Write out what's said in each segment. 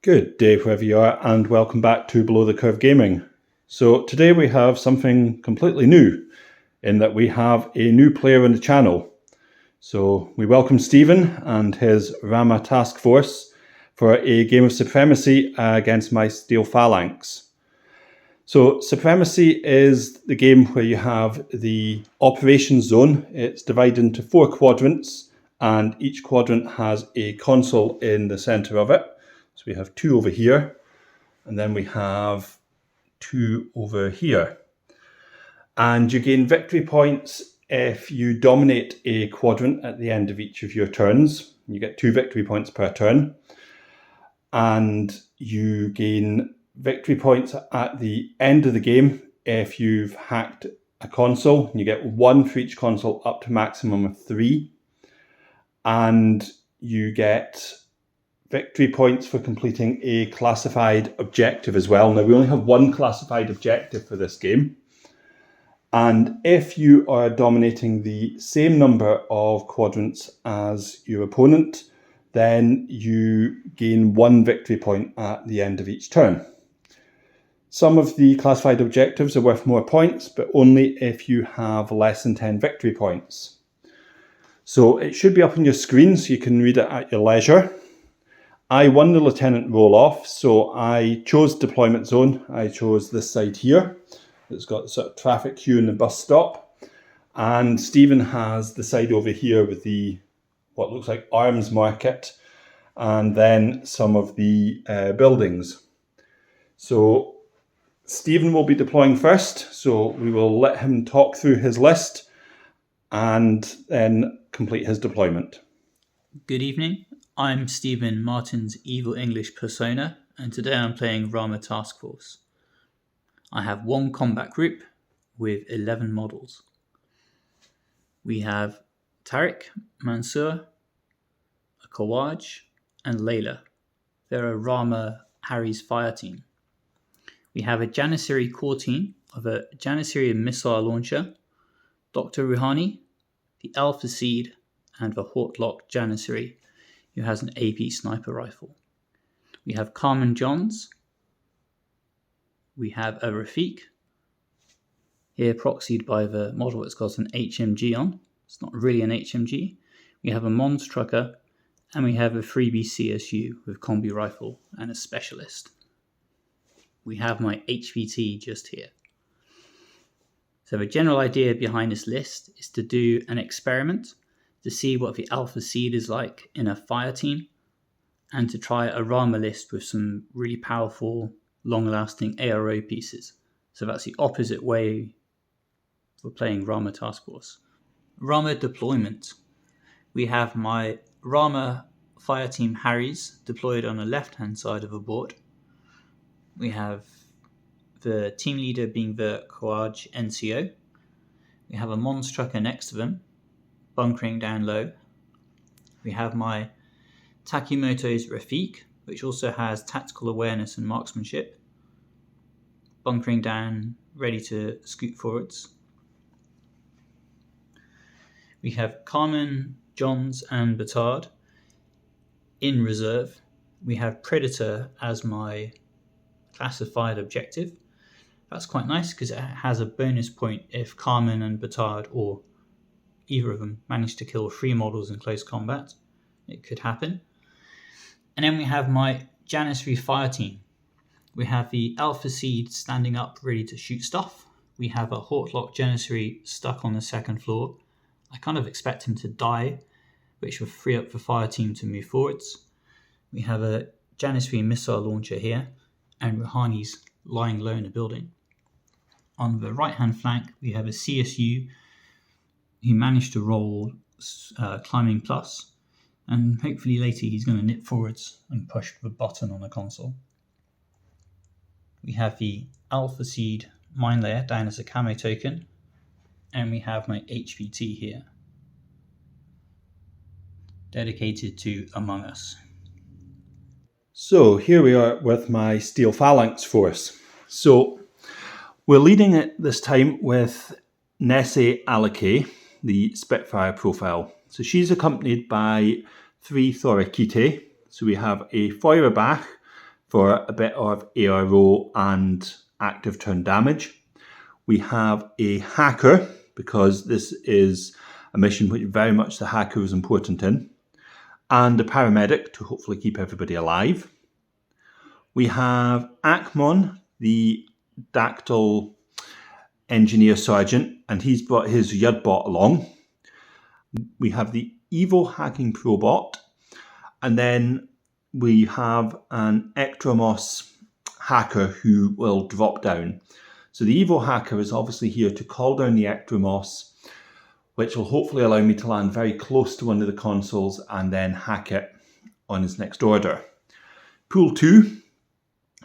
Good day wherever you are, and welcome back to Below the Curve Gaming. So today we have something completely new in that we have a new player on the channel. So we welcome Stephen and his Ramah Taskforce for a game of Supremacy against my Steel Phalanx. So Supremacy is the game where you have the operations zone. It's divided into 4 quadrants, and each quadrant has a console in the center of it. So we have 2 over here, and then we have 2 over here. And you gain victory points if you dominate a quadrant at the end of each of your turns. You get 2 victory points per turn. And you gain victory points at the end of the game if you've hacked a console. You get 1 for each console up to maximum of 3. And you get victory points for completing a classified objective as well. Now, we only have 1 classified objective for this game. And if you are dominating the same number of quadrants as your opponent, then you gain 1 victory point at the end of each turn. Some of the classified objectives are worth more points, but only if you have less than 10 victory points. So it should be up on your screen so you can read it at your leisure. I won the lieutenant roll-off, so I chose deployment zone. I chose this side here. It's got sort of traffic queue and the bus stop. And Stephen has the side over here with the what looks like arms market, and then some of the buildings. So Stephen will be deploying first, so we will let him talk through his list and then complete his deployment. Good evening. I'm Stephen, Martin's evil English persona, and today I'm playing Ramah Taskforce. I have 1 combat group with 11 models. We have Tariq, Mansour, Kawaj, and Layla. They're a Ramah Harry's fire team. We have a Janissary core team of a Janissary missile launcher, Dr. Rouhani, the Alpha Seed, and the Hortlock Janissary, who has an AP sniper rifle. We have Carmen Johns. We have a Rafiq, here proxied by the model that's got an HMG on. It's not really an HMG. We have a Mons trucker, and we have a freebie CSU with combi rifle and a specialist. We have my HVT just here. So the general idea behind this list is to do an experiment to see what the Alpha Seed is like in a fire team, and to try a Ramah list with some really powerful, long-lasting ARO pieces. So that's the opposite way for playing Ramah Taskforce. Ramah deployment. We have my Ramah fire team Harrys deployed on the left-hand side of the board. We have the team leader being the Kawaj NCO. We have a Mons trucker next to them, bunkering down low. We have my Takimoto's Rafiq, which also has tactical awareness and marksmanship, bunkering down, ready to scoot forwards. We have Carmen, Johns, and Batard in reserve. We have Predator as my classified objective. That's quite nice because it has a bonus point if Carmen and Batard, or either of them, manage to kill 3 models in close combat. It could happen. And then we have my Janissary fire team. We have the Alpha Seed standing up ready to shoot stuff. We have a Hortlock Janissary stuck on the 2nd floor. I kind of expect him to die, which will free up the fire team to move forwards. We have a Janissary missile launcher here, and Rouhani's lying low in a building. On the right-hand flank, we have a CSU who managed to roll climbing plus, and hopefully later he's going to nip forwards and push the button on the console. We have the Alpha Seed mine layer down as a camo token, and we have my HVT here, dedicated to Among Us. So here we are with my Steel Phalanx force. So we're leading it this time with Nessie Alake, the Spitfire profile. So she's accompanied by 3 Thorikite. So we have a Feuerbach, for a bit of ARO and active turn damage. We have a hacker, because this is a mission which very much the hacker is important in, and a paramedic to hopefully keep everybody alive. We have Akmon, the Dactyl engineer sergeant, and he's brought his Yudbot along. We have the evil hacking probot, and then we have an Ectromos hacker who will drop down. So the evil hacker is obviously here to call down the Ectromos, which will hopefully allow me to land very close to one of the consoles and then hack it on his next order. Pool 2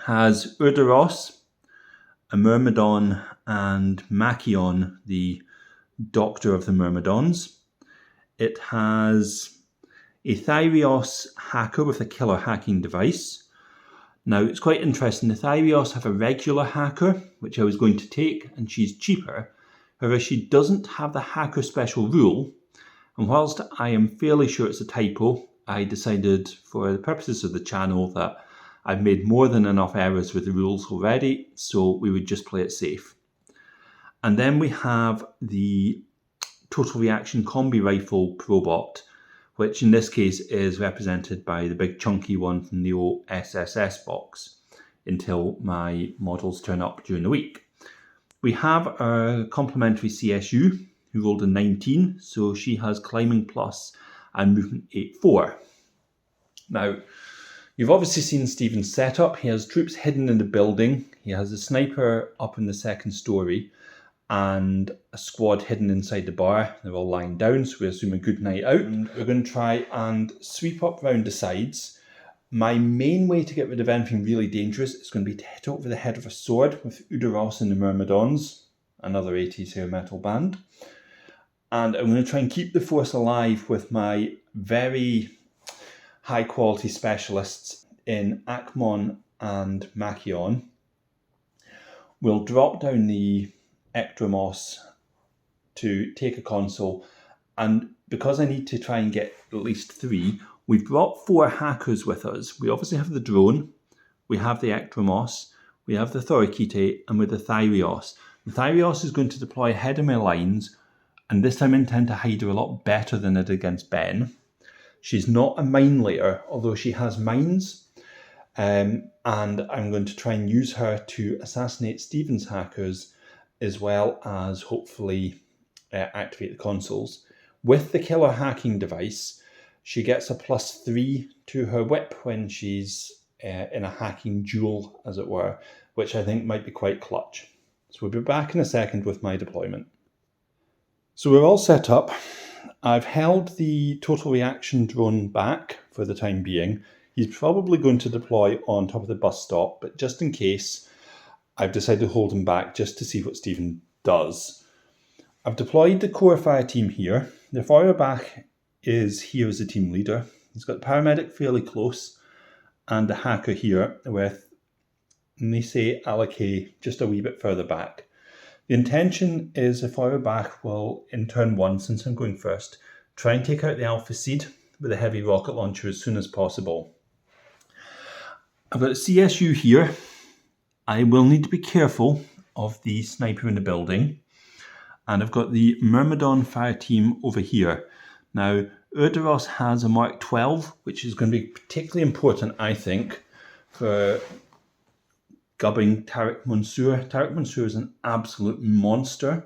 has Urderos, a Myrmidon, and Machion, the Doctor of the Myrmidons. It has a Thyrios hacker with a killer hacking device. Now, it's quite interesting. The Thyrios have a regular hacker, which I was going to take, and she's cheaper. However, she doesn't have the hacker special rule. And whilst I am fairly sure it's a typo, I decided for the purposes of the channel that I've made more than enough errors with the rules already, so we would just play it safe. And then we have the Total Reaction Combi Rifle Probot, which in this case is represented by the big chunky one from the old SSS box, until my models turn up during the week. We have our complementary CSU, who rolled a 19, so she has climbing plus and movement 8-4. Now, you've obviously seen Stephen's setup. He has troops hidden in the building. He has a sniper up in the second story and a squad hidden inside the bar. They're all lying down, so we assume a good night out. And we're going to try and sweep up round the sides. My main way to get rid of anything really dangerous is going to be to hit over the head of a sword with Udaros and the Myrmidons, another 80s hair metal band. And I'm going to try and keep the force alive with my very high quality specialists in Akmon and Machion. We'll drop down the Ectromos to take a console, and because I need to try and get at least 3, we've brought 4 hackers with us. We obviously have the drone, we have the Ectromos, we have the Thorikite, and with the Thyrios. The Thyrios is going to deploy ahead of my lines, and this time I intend to hide her a lot better than I did against Ben. She's not a mine layer, although she has mines, and I'm going to try and use her to assassinate Stephen's hackers, as well as hopefully activate the consoles. With the killer hacking device, she gets a +3 to her whip when she's in a hacking duel, as it were, which I think might be quite clutch. So we'll be back in a second with my deployment. So we're all set up. I've held the total reaction drone back for the time being. He's probably going to deploy on top of the bus stop, but just in case, I've decided to hold him back just to see what Stephen does. I've deployed the core fire team here. The fire-back is here as a team leader. He's got the paramedic fairly close and the hacker here with Nise Alake just a wee bit further back. The intention is the fire-back will, in turn 1, since I'm going first, try and take out the Alpha Seed with a heavy rocket launcher as soon as possible. I've got a CSU here. I will need to be careful of the sniper in the building. And I've got the Myrmidon fire team over here. Now, Urderos has a Mark 12, which is going to be particularly important, I think, for gubbing Tariq Mansour. Tariq Mansour is an absolute monster.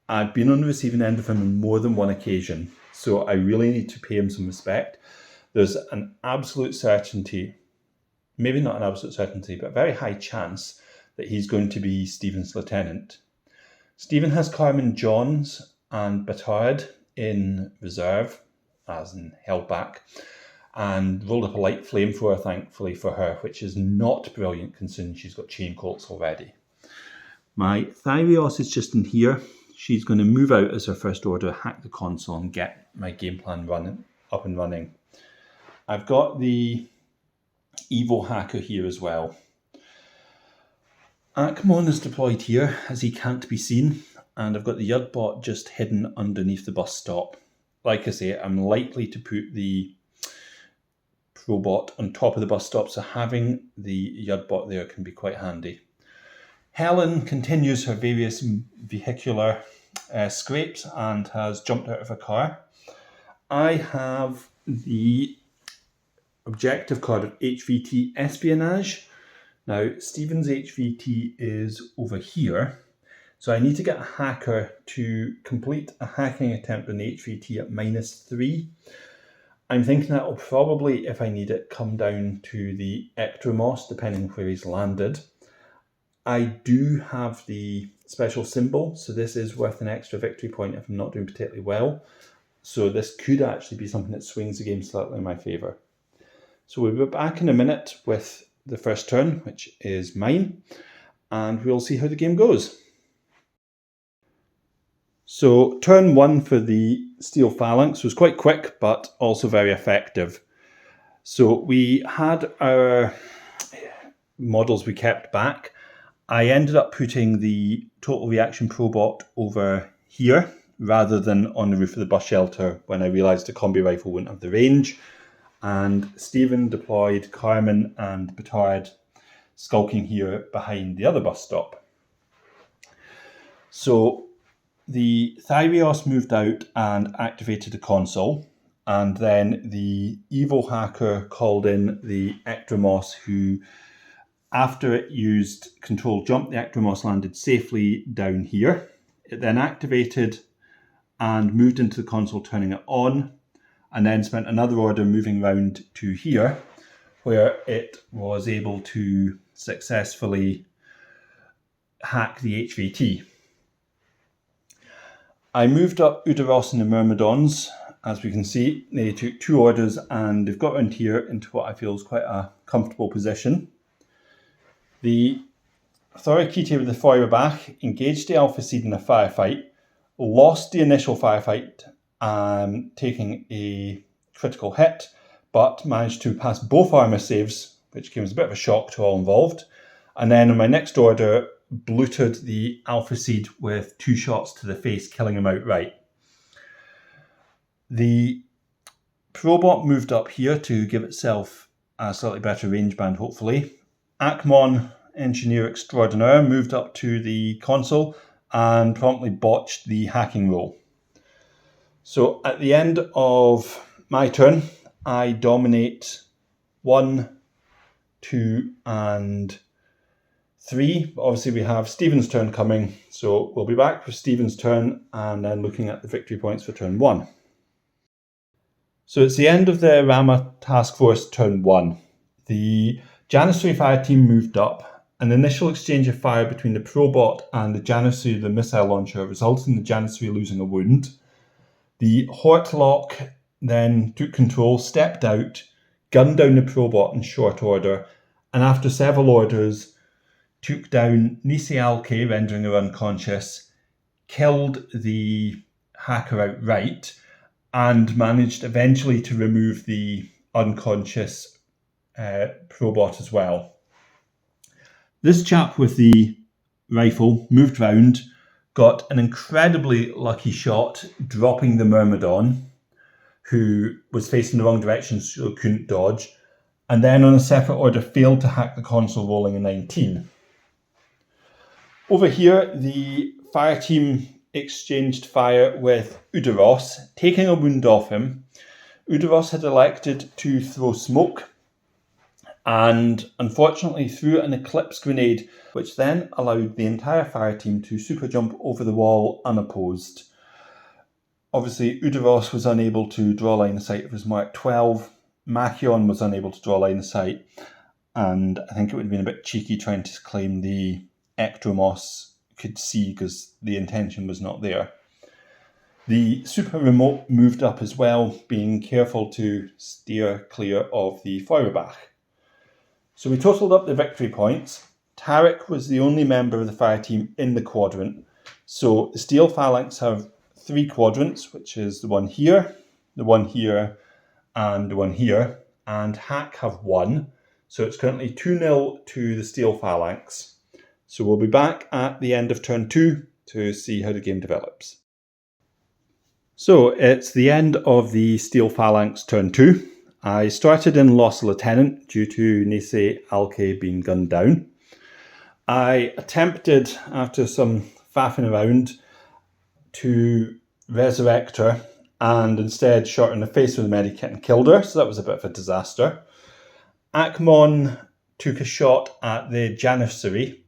I've been on the receiving end of him on more than one occasion, so I really need to pay him some respect. There's an absolute certainty, maybe not an absolute certainty, but a very high chance that he's going to be Stephen's lieutenant. Stephen has Carmen Johns and Batard in reserve, as in held back, and rolled up a light flamethrower, thankfully for her, which is not brilliant considering she's got chain colts already. My Thyrios is just in here. She's going to move out as her first order, hack the console, and get my game plan up and running. I've got the evil hacker here as well. Akmon is deployed here as he can't be seen, and I've got the Yudbot just hidden underneath the bus stop. Like I say, I'm likely to put the probot on top of the bus stop, so having the Yudbot there can be quite handy. Helen continues her various vehicular scrapes and has jumped out of a car. I have the objective card of HVT Espionage. Now, Stephen's HVT is over here, so I need to get a hacker to complete a hacking attempt on the HVT at -3. I'm thinking that will probably, if I need it, come down to the Ectomos, depending where he's landed. I do have the special symbol, so this is worth an extra victory point if I'm not doing particularly well. So this could actually be something that swings the game slightly in my favour. So we'll be back in a minute with the first turn, which is mine, and we'll see how the game goes. So turn 1 for the Steel Phalanx was quite quick, but also very effective. So we had our models we kept back. I ended up putting the Total Reaction Probot over here rather than on the roof of the bus shelter when I realised the combi rifle wouldn't have the range. And Stephen deployed Carmen and Batard skulking here behind the other bus stop. So the Thyreos moved out and activated the console, and then the evil hacker called in the Ectomos, who, after it used control jump, the Ectomos landed safely down here. It then activated and moved into the console, turning it on, and then spent another order moving round to here, where it was able to successfully hack the HVT. I moved up Udaros and the Myrmidons. As we can see, they took 2 orders and they've got around here into what I feel is quite a comfortable position. The Thorikite with the Feuerbach engaged the Alpha Seed in a firefight, lost the initial firefight, taking a critical hit, but managed to pass both armour saves, which came as a bit of a shock to all involved. And then in my next order, bluted the Alpha Seed with 2 shots to the face, killing him outright. The Probot moved up here to give itself a slightly better range band, hopefully. Akmon, Engineer Extraordinaire, moved up to the console and promptly botched the hacking roll. So at the end of my turn, I dominate 1, 2, and 3. Obviously, we have Stephen's turn coming, so we'll be back with Stephen's turn and then looking at the victory points for turn 1. So it's the end of the Ramah Taskforce turn 1. The Janissary fire team moved up. An initial exchange of fire between the Probot and the Janissary, the missile launcher, resulted in the Janissary losing a wound. The Hortlock then took control, stepped out, gunned down the Probot in short order, and after several orders, took down Nisi Alke, rendering her unconscious, killed the hacker outright, and managed eventually to remove the unconscious Probot as well. This chap with the rifle moved round, got an incredibly lucky shot, dropping the Myrmidon, who was facing the wrong direction so couldn't dodge, and then on a separate order failed to hack the console, rolling a 19. Over here, the fire team exchanged fire with Udaros, taking a wound off him. Udaros had elected to throw smoke and unfortunately threw an Eclipse grenade, which then allowed the entire fire team to super jump over the wall unopposed. Obviously, Udaros was unable to draw line of sight of his Mark 12. Machion was unable to draw line of sight, and I think it would have been a bit cheeky trying to claim the Ectomos could see because the intention was not there. The super remote moved up as well, being careful to steer clear of the Feuerbach. So we totaled up the victory points. Tarek was the only member of the fire team in the quadrant. So the Steel Phalanx have 3 quadrants, which is the one here, the one here, and the one here. And Hack have 1. So it's currently 2-0 to the Steel Phalanx. So we'll be back at the end of turn 2 to see how the game develops. So it's the end of the Steel Phalanx turn 2. I started in Lost Lieutenant due to Nise Alke being gunned down. I attempted, after some faffing around, to resurrect her and instead shot her in the face with a medikit and killed her, so that was a bit of a disaster. Akmon took a shot at the Janissary.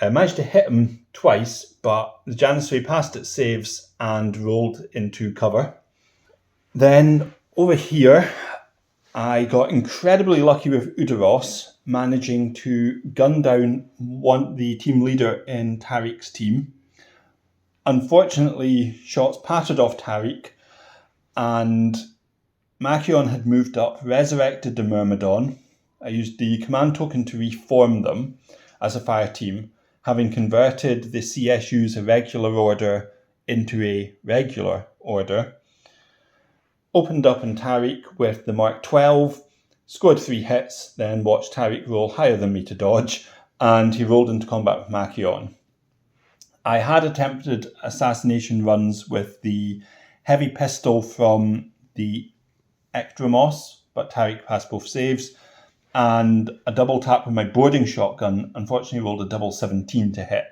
I managed to hit him twice, but the Janissary passed its saves and rolled into cover. Then over here, I got incredibly lucky with Udaros, managing to gun down the team leader in Tariq's team. Unfortunately, shots pattered off Tariq, and Machion had moved up, resurrected the Myrmidon. I used the command token to reform them as a fire team, having converted the CSU's irregular order into a regular order. Opened up in Tariq with the Mark 12, scored 3 hits, then watched Tariq roll higher than me to dodge, and he rolled into combat with Machion. I had attempted assassination runs with the heavy pistol from the Ektremos, but Tariq passed both saves, and a double tap with my boarding shotgun. Unfortunately rolled a double 17 to hit.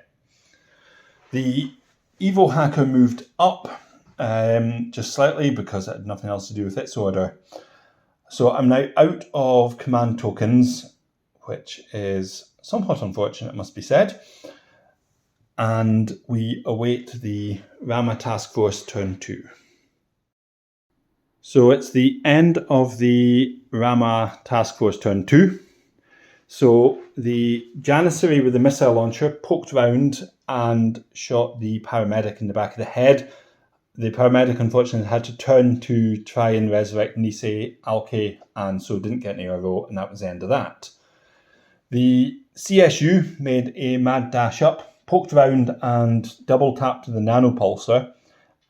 The evil hacker moved up just slightly because it had nothing else to do with its order. So I'm now out of command tokens, which is somewhat unfortunate, must be said. And we await the Ramah Taskforce turn 2. So it's the end of the Ramah Taskforce turn 2. So the Janissary with the missile launcher poked round and shot the paramedic in the back of the head. The paramedic unfortunately had to turn to try and resurrect Nise Alke, and so didn't get near a row, and that was the end of that. The CSU made a mad dash up, poked round and double tapped the nanopulsar.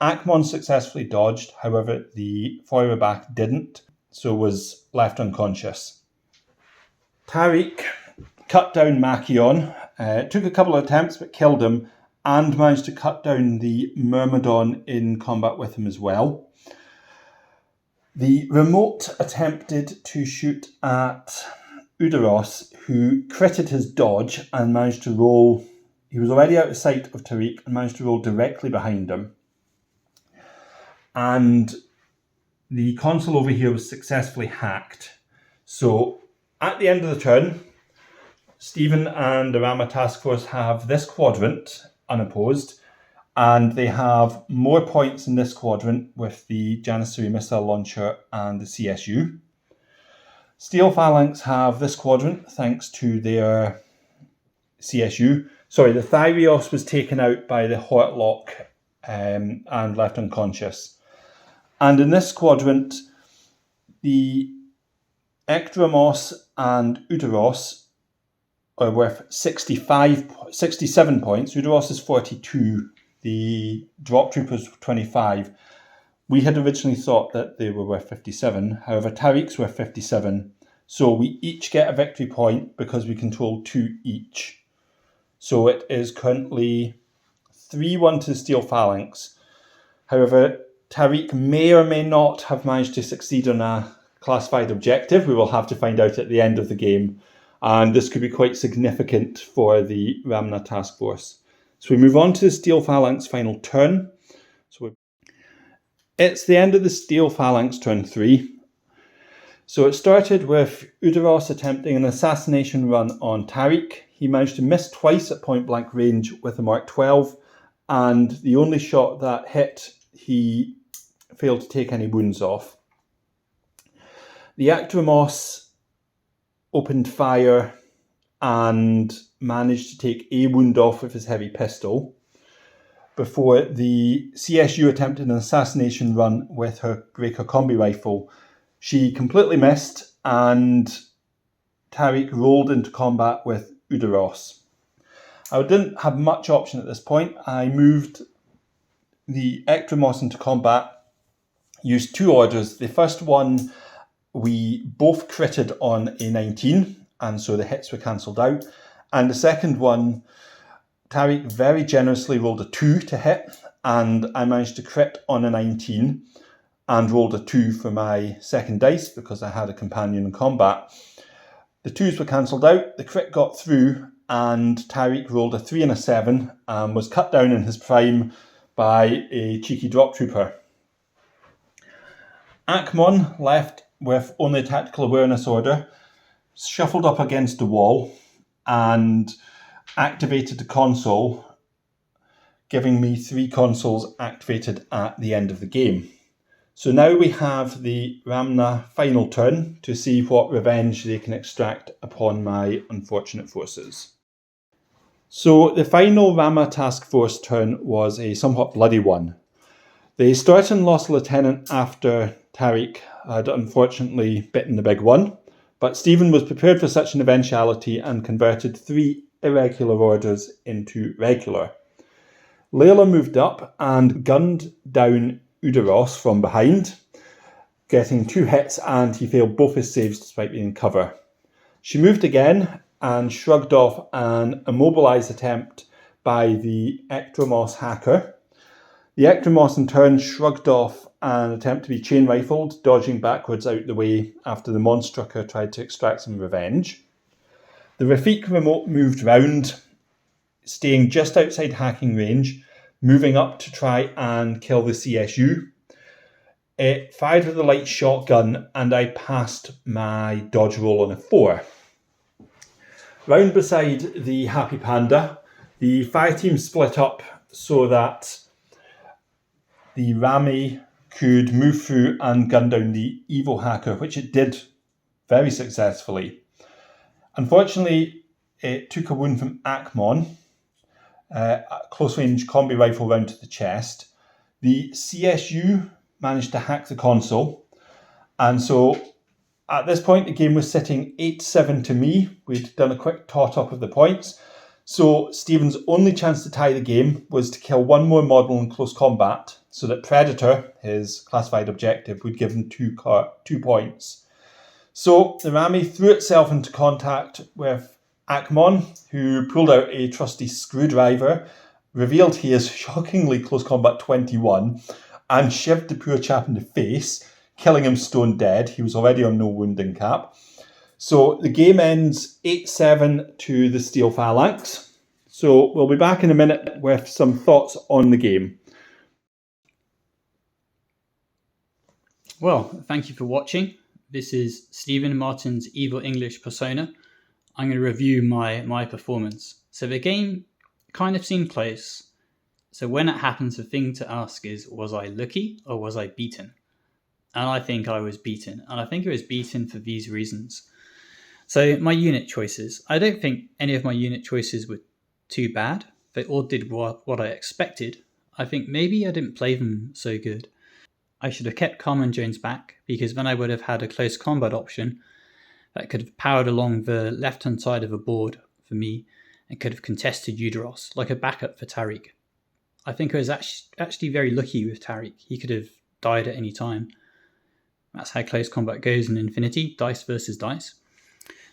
Akmon successfully dodged, however the Feuerbach didn't, so was left unconscious. Tariq cut down Machion, took a couple of attempts but killed him, and managed to cut down the Myrmidon in combat with him as well. The remote attempted to shoot at Udaros, who critted his dodge and managed to roll. He was already out of sight of Tariq and managed to roll directly behind him. And the console over here was successfully hacked. So at the end of the turn, Stephen and the Ramah Taskforce have this quadrant unopposed, and they have more points in this quadrant with the Janissary missile launcher and the CSU. Steel Phalanx have this quadrant thanks to their CSU. Sorry, the Thyreos was taken out by the Hortlock and left unconscious. And in this quadrant, the Ektremos and Udaros are worth 67 points. Udaros is 42. The Drop Troopers 25. We had originally thought that they were worth 57. However, Tariq's worth 57. So we each get a victory point because we control 2 each. So it is currently 3-1 to Steel Phalanx. However, Tariq may or may not have managed to succeed on a classified objective. We will have to find out at the end of the game. And this could be quite significant for the Ramah Taskforce. So we move on to the Steel Phalanx final turn. It's the end of the Steel Phalanx turn 3. So it started with Udaros attempting an assassination run on Tariq. He managed to miss twice at point blank range with a Mark 12, and the only shot that hit, he failed to take any wounds off. The Ektremos opened fire and managed to take a wound off with his heavy pistol before the CSU attempted an assassination run with her Breaker Combi rifle. She completely missed, and Tariq rolled into combat with Udaros. I didn't have much option at this point. I moved the Ektremos into combat, used 2 orders. The first one, we both critted on a 19, and so the hits were cancelled out. And the second one, Tariq very generously rolled a 2 to hit, and I managed to crit on a 19. and rolled a 2 for my second dice because I had a companion in combat. The 2s were cancelled out, the crit got through, and Tariq rolled a 3 and a 7 and was cut down in his prime by a cheeky drop trooper. Akmon, left with only a tactical awareness order, shuffled up against the wall and activated the console, giving me 3 consoles activated at the end of the game. So now we have the Ramah final turn to see what revenge they can extract upon my unfortunate forces. So the final Ramah Taskforce turn was a somewhat bloody one. They started and lost a lieutenant after Tariq had unfortunately bitten the big one, but Stephen was prepared for such an eventuality and converted 3 irregular orders into regular. Layla moved up and gunned down Udaros from behind, getting 2 hits, and he failed both his saves despite being in cover. She moved again and shrugged off an immobilized attempt by the Ectromos hacker. The Ectromos in turn shrugged off an attempt to be chain rifled, dodging backwards out the way after the Monstrucker tried to extract some revenge. The Rafik remote moved round, staying just outside hacking range, moving up to try and kill the CSU. It fired with a light shotgun and I passed my dodge roll on a 4. Round beside the Happy Panda, the fire team split up so that the Rami could move through and gun down the evil hacker, which it did very successfully. Unfortunately, it took a wound from Akmon, a close-range combi rifle round to the chest. The CSU managed to hack the console, and so at this point the game was sitting 8-7 to me. We'd done a quick tot-up of the points, so Stephen's only chance to tie the game was to kill 1 more model in close combat, so that Predator, his classified objective, would give him 2 points. So the Rami threw itself into contact with Akmon, who pulled out a trusty screwdriver, revealed he is shockingly close combat 21, and shivved the poor chap in the face, killing him stone dead. He was already on no wounding cap. So the game ends 8-7 to the Steel Phalanx. So we'll be back in a minute with some thoughts on the game. Well, thank you for watching. This is Stephen Martin's Evil English persona. I'm going to review my performance. So the game kind of seemed close. So when it happens, the thing to ask is, was I lucky or was I beaten? And I think I was beaten. And I think I was beaten for these reasons. So my unit choices. I don't think any of my unit choices were too bad. They all did what I expected. I think maybe I didn't play them so good. I should have kept Carmen Jones back, because then I would have had a close combat option that could have powered along the left-hand side of the board for me and could have contested Udaros, like a backup for Tariq. I think I was actually very lucky with Tariq. He could have died at any time. That's how close combat goes in Infinity, dice versus dice.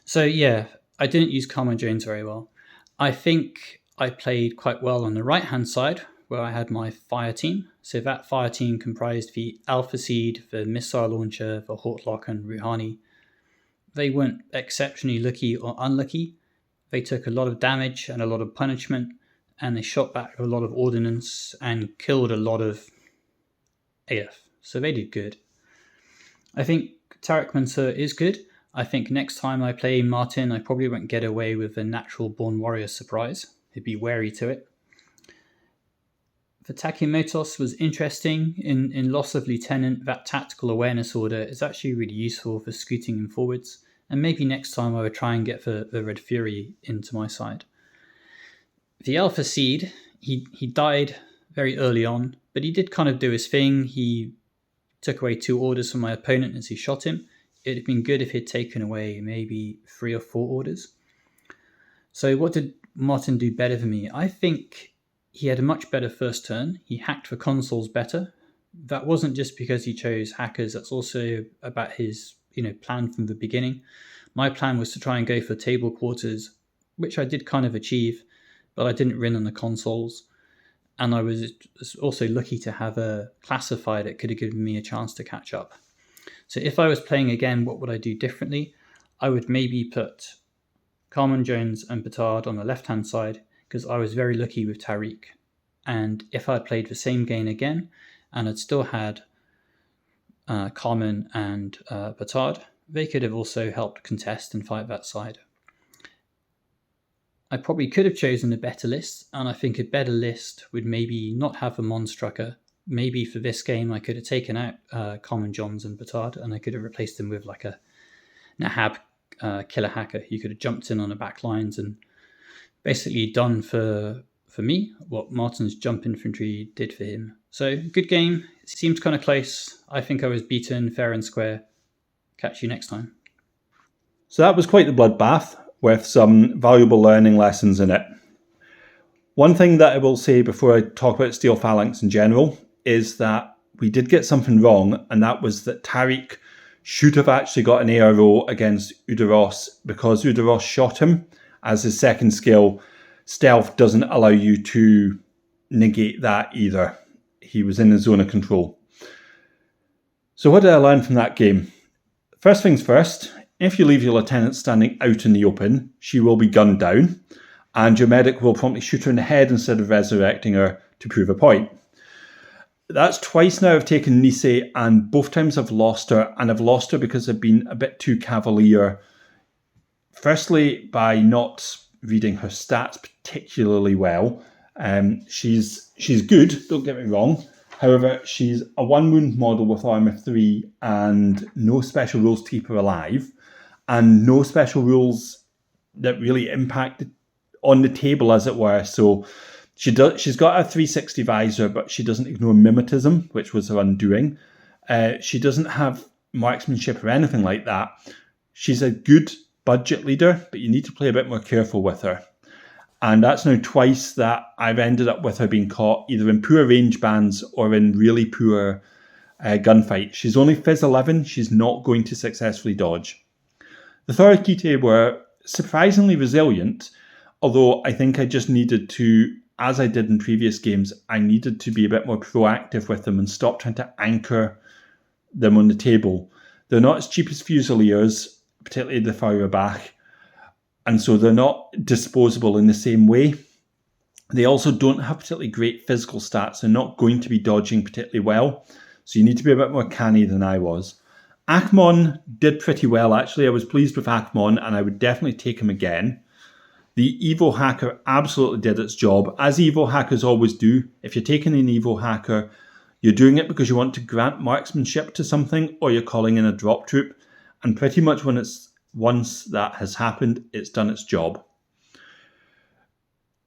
So yeah, I didn't use Carmen Jones very well. I think I played quite well on the right-hand side, where I had my fire team. So that fire team comprised the Alpha Seed, the Missile Launcher, the Hortlock and Rouhani. They weren't exceptionally lucky or unlucky. They took a lot of damage and a lot of punishment, and they shot back a lot of ordnance and killed a lot of AF. So they did good. I think Tariq Mansour is good. I think next time I play Martin, I probably won't get away with a natural born warrior surprise. He'd be wary to it. The Takimotos was interesting. In Loss of Lieutenant, that tactical awareness order is actually really useful for scooting him forwards. And maybe next time I would try and get the Red Fury into my side. The Alpha Seed, he died very early on, but he did kind of do his thing. He took away 2 orders from my opponent as he shot him. It would have been good if he'd taken away maybe 3 or 4 orders. So what did Martin do better than me? I think he had a much better first turn. He hacked the consoles better. That wasn't just because he chose hackers. That's also about his plan from the beginning. My plan was to try and go for table quarters, which I did kind of achieve, but I didn't win on the consoles. and I was also lucky to have a classifier that could have given me a chance to catch up. So if I was playing again, what would I do differently? I would maybe put Carmen Jones and Petard on the left-hand side, because I was very lucky with Tariq. And if I played the same game again, and I'd still had Carmen and Petard, they could have also helped contest and fight that side. I probably could have chosen a better list, and I think a better list would maybe not have a Monstrucker. Maybe for this game, I could have taken out Carmen Johns and Petard, and I could have replaced them with like a Nahab killer hacker. You could have jumped in on the back lines and basically done for me what Martin's jump infantry did for him. So good game. It seemed kind of close. I think I was beaten fair and square. Catch you next time. So that was quite the bloodbath, with some valuable learning lessons in it. One thing that I will say before I talk about Steel Phalanx in general is that we did get something wrong, and that was that Tariq should have actually got an ARO against Udaros, because Udaros shot him as his second skill. Stealth doesn't allow you to negate that either. He was in the zone of control. So what did I learn from that game? First things first, if you leave your lieutenant standing out in the open, she will be gunned down, and your medic will promptly shoot her in the head instead of resurrecting her to prove a point. That's twice now I've taken Nisei, and both times I've lost her, and I've lost her because I've been a bit too cavalier. Firstly, by not reading her stats particularly well. She's good, don't get me wrong. However, she's a 1 wound model with armor 3 and no special rules to keep her alive, and no special rules that really impact on the table, as it were. So she's got a 360 visor, but she doesn't ignore mimetism, which was her undoing. She doesn't have marksmanship or anything like that. She's a good budget leader, but you need to play a bit more careful with her. And that's now twice that I've ended up with her being caught either in poor range bands or in really poor gunfight. She's only Phys 11. She's not going to successfully dodge. The Thorakite were surprisingly resilient, although I think I just needed to, as I did in previous games, I needed to be a bit more proactive with them and stop trying to anchor them on the table. They're not as cheap as Fusiliers, particularly the Feuerbach, and so they're not disposable in the same way. They also don't have particularly great physical stats. They're not going to be dodging particularly well, so you need to be a bit more canny than I was. Akmon did pretty well, actually. I was pleased with Akmon, and I would definitely take him again. The Evo Hacker absolutely did its job, as Evo Hackers always do. If you're taking an Evo Hacker, you're doing it because you want to grant marksmanship to something, or you're calling in a drop troop. And pretty much once that has happened, it's done its job.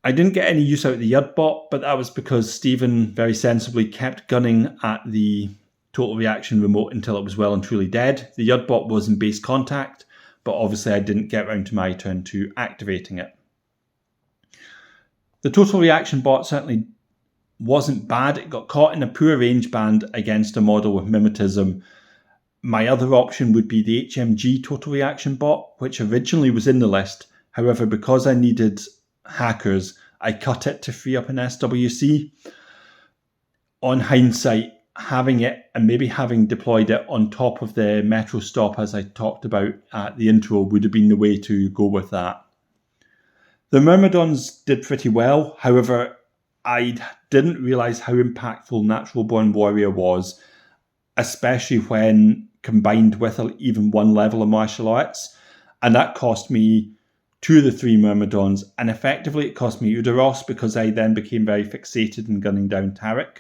I didn't get any use out of the Yudbot, but that was because Stephen very sensibly kept gunning at the total reaction remote until it was well and truly dead. The Yudbot was in base contact, but obviously I didn't get round to my turn to activating it. The total reaction bot certainly wasn't bad. It got caught in a poor range band against a model with mimetism. My other option would be the HMG total reaction bot, which originally was in the list. However, because I needed hackers, I cut it to free up an SWC. On hindsight, having it and maybe having deployed it on top of the metro stop, as I talked about at the intro, would have been the way to go with that. The Myrmidons did pretty well. However, I didn't realise how impactful Natural Born Warrior was, especially when combined with even one level of martial arts. And that cost me 2 of the 3 Myrmidons, and effectively it cost me Udaros because I then became very fixated in gunning down Tariq.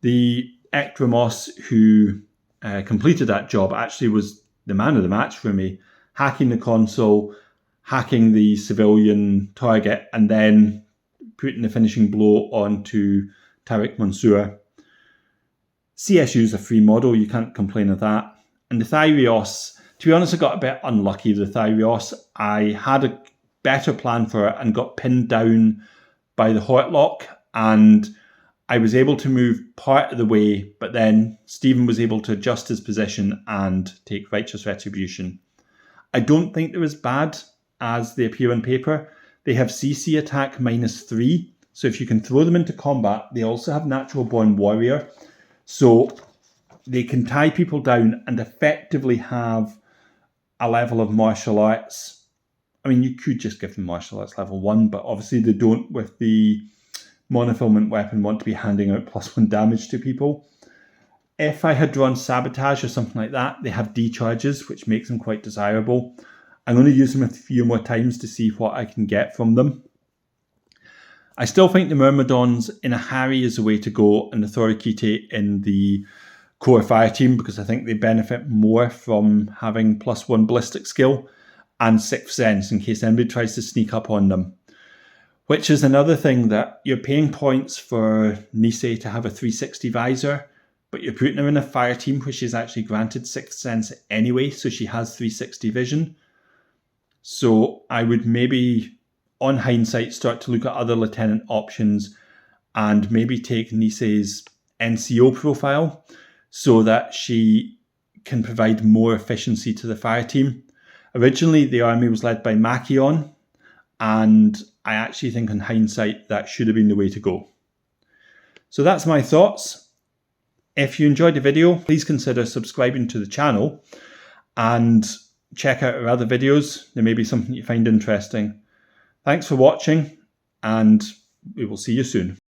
The Ektremos, who completed that job, actually was the man of the match for me, hacking the console, hacking the civilian target, and then putting the finishing blow onto Tariq Mansour. CSU is a free model, you can't complain of that. And the Thyreos, to be honest, I got a bit unlucky with the Thyreos. I had a better plan for it and got pinned down by the Hortlock, and I was able to move part of the way, but then Stephen was able to adjust his position and take Righteous Retribution. I don't think they're as bad as they appear on paper. They have CC attack -3, So if you can throw them into combat, they also have Natural Born Warrior. So they can tie people down and effectively have a level of martial arts. I mean, you could just give them martial arts level 1, but obviously they don't, with the monofilament weapon, want to be handing out +1 damage to people. If I had drawn Sabotage or something like that, they have decharges, which makes them quite desirable. I'm going to use them a few more times to see what I can get from them. I still think the Myrmidons in a Harry is the way to go, and the Thorikite in the core fire team, because I think they benefit more from having +1 ballistic skill and 6th sense in case anybody tries to sneak up on them. Which is another thing, that you're paying points for Nisei to have a 360 visor, but you're putting her in a fire team where she's actually granted 6th sense anyway, so she has 360 vision. So I would maybe, on hindsight, start to look at other lieutenant options and maybe take Nisei's NCO profile so that she can provide more efficiency to the fire team. Originally, the army was led by Machion, and I actually think in hindsight that should have been the way to go. So that's my thoughts. If you enjoyed the video, please consider subscribing to the channel and check out our other videos. There may be something you find interesting. Thanks for watching, and we will see you soon.